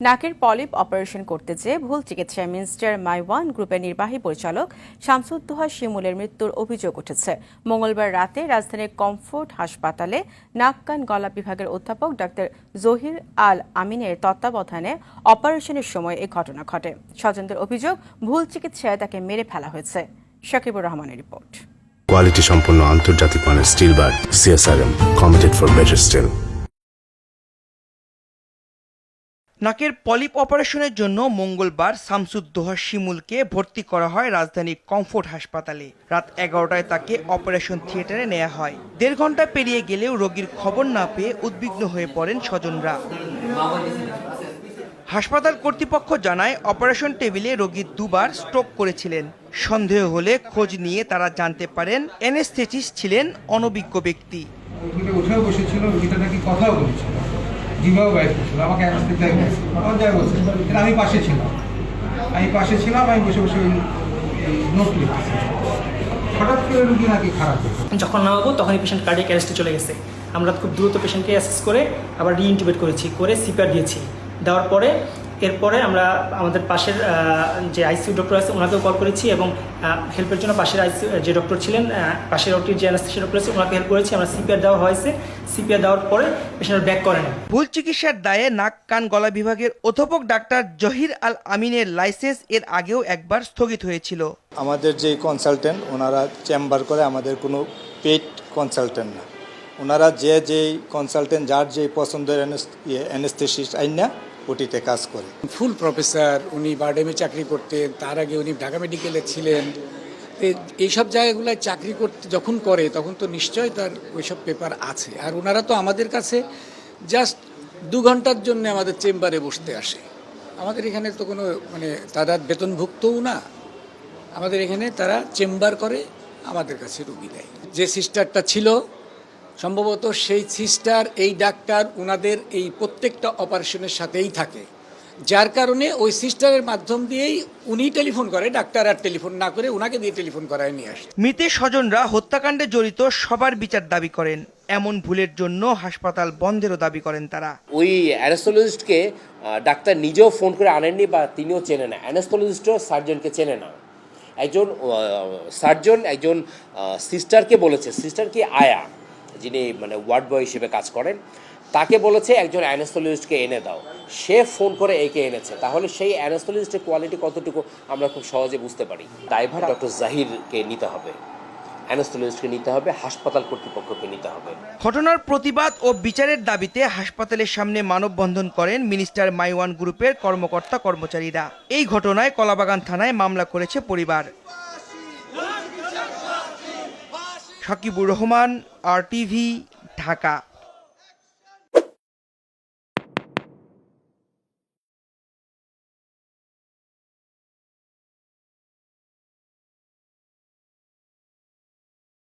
নাকের polyp operation করতে যেয়ে ভুল চিকিৎসায় মিনিস্টার মাইওয়ান গ্রুপের নির্বাহী পরিচালক শামসুদ্দোহা শিমুলের মৃত্যুর অভিযোগ উঠেছে। মঙ্গলবার রাতে রাজধানীর কমফোর্ট হাসপাতালে নাক কান গলা বিভাগের অধ্যাপক ডাক্তার জহির আল আমিনের তত্ত্বাবধানে অপারেশনের সময় এই ঘটনা ঘটে। স্বজনদের অভিযোগ, ভুল চিকিৎসায় তাকে মেরে ফেলা হয়েছে। শাকিবুর রহমানের রিপোর্ট। কোয়ালিটি সম্পন্ন আন্তর্জাতিক মানের still bar CSRM, committed for better still. নাকের পলিপ অপারেশনের জন্য মঙ্গলবার শামসুদ্দোহা শিমুলকে ভর্তি করা হয় রাজধানীর কমফোর্ট হাসপাতালে। রাত 11টায় তাকে অপারেশন থিয়েটারে নেওয়া হয়। 1.5 ঘন্টা পেরিয়ে গেলেও রোগীর খবর না পেয়ে উদ্বিগ্ন হয়ে পড়েন স্বজনরা। হাসপাতাল কর্তৃপক্ষ জানায়, অপারেশন টেবিলে রোগী 2বার স্ট্রোক করেছিলেন। সন্দেহ হলে খোঁজ নিয়ে তারা জানতে পারেন অ্যানেস্থেটিস্ট ছিলেন অনভিজ্ঞ ব্যক্তি। উঠেও বসেছিল, রোগীটা নাকি কথাও বলেছিল, জিভাও বাইর করছিল, আমাকে অ্যানেস্থেটিক যাই বলছে। আমি পাশে ছিলাম, আমি বসে বসে নোট লিখতেছি। হঠাৎ করে রোগী নাকি খারাপ হয়েছে। যখন নামাবো তখনই পেশেন্ট কার্ডিয়াক অ্যারেস্টে চলে গেছে। আমরা খুব দ্রুত পেশেন্টকে অ্যাসেস করে আবার রিইন্টিউবেট করেছি, করে সিপিআর দিয়েছি। দেওয়ার পরে এরপরে আমরা আমাদের পাশের যে আইসিইউ ডক্টর আছে ওনাকেও কল করেছি এবং হেল্পের জন্য পাশের আইসিইউ যে ডক্টর ছিলেন, পাশের ওটির যে অ্যানেস্থেসিয়া ডক্টর আছে ওনাকে হেল্প করেছি। আমরা সিপিআর দেওয়া হয়েছে। সিপিআর দেওয়ার পরে পেশেন্ট ব্যাক করেন। ভুল চিকিৎসার দায়ে নাক কান গলা বিভাগের অধ্যাপক ডাক্তার জহির আল আমিনের লাইসেন্স এর আগেও একবার স্থগিত হয়েছিল। আমাদের যে কনসালটেন্ট ওনারা চেম্বার করে, আমাদের কোনো পেইড কনসালটেন্ট না। ওনারা যেই কনসালটেন্ট যার যে পছন্দের অ্যানেস্থেসিস্ট আইনা ওটিতে কাজ করে। ফুল প্রফেসর, উনি বারডেমে চাকরি করতেন, তার আগে উনি ঢাকা মেডিকেলে ছিলেন। এইসব জায়গাগুলোয় চাকরি করতে যখন করে তখন তো নিশ্চয়ই তার ওইসব পেপার আছে। আর ওনারা তো আমাদের কাছে জাস্ট 2 ঘন্টার জন্য আমাদের চেম্বারে বসতে আসে। আমাদের এখানে তো কোনো তারা বেতনভুক্তও না। আমাদের এখানে তারা চেম্বার করে, আমাদের কাছে রুগী দেয়। যে সিস্টারটা ছিল সম্ভবত সেই সিস্টার, এই ডাক্তার ওনাদের এই প্রত্যেকটা অপারেশনের সাথেই থাকে, যার কারণে ওই সিস্টারের মাধ্যম দিয়েই উনি টেলিফোন করে, ডাক্তার আর টেলিফোন না করে ওনাকে দিয়ে টেলিফোন করায় নিয়ে আসে। মৃতের স্বজনরা হত্যাকাণ্ডে জড়িত সবার বিচার দাবি করেন। এমন ভুলের জন্য হাসপাতাল বন্ধেরও দাবি করেন তারা। ওই অ্যানেস্থেসিস্টকে ডাক্তার নিজেও ফোন করে আনেননি বা তিনিও চেনে না। অ্যানেস্থেসিস্টও সার্জনকে চেনে না। একজন সার্জন একজন সিস্টারকে বলেছে, সিস্টার কি আয়া, যিনি ওয়ার্ড বয় হিসেবে কাজ করেন, তাকে বলেছে একজন অ্যানেস্থেসিস্টকে এনে দাও। সে ফোন করে একে এনেছে। তাহলে সেই অ্যানেস্থেসিস্টের কোয়ালিটি কতটুকু আমরা খুব সহজে বুঝতে পারি। দায়ভার ডক্টর জাহিরকে নিতে হবে, অ্যানেস্থেসিস্টকে নিতে হবে, হাসপাতাল কর্তৃপক্ষকে নিতে হবে। ঘটনার প্রতিবাদ ও বিচারের দাবিতে হাসপাতালের সামনে মানববন্ধন করেন মিনিস্টার মাইওয়ান গ্রুপের কর্মকর্তা কর্মচারীরা। এই ঘটনায় কলাবাগান থানায় মামলা করেছে পরিবার। শাকিবুর রহমান, RTV, ঢাকা।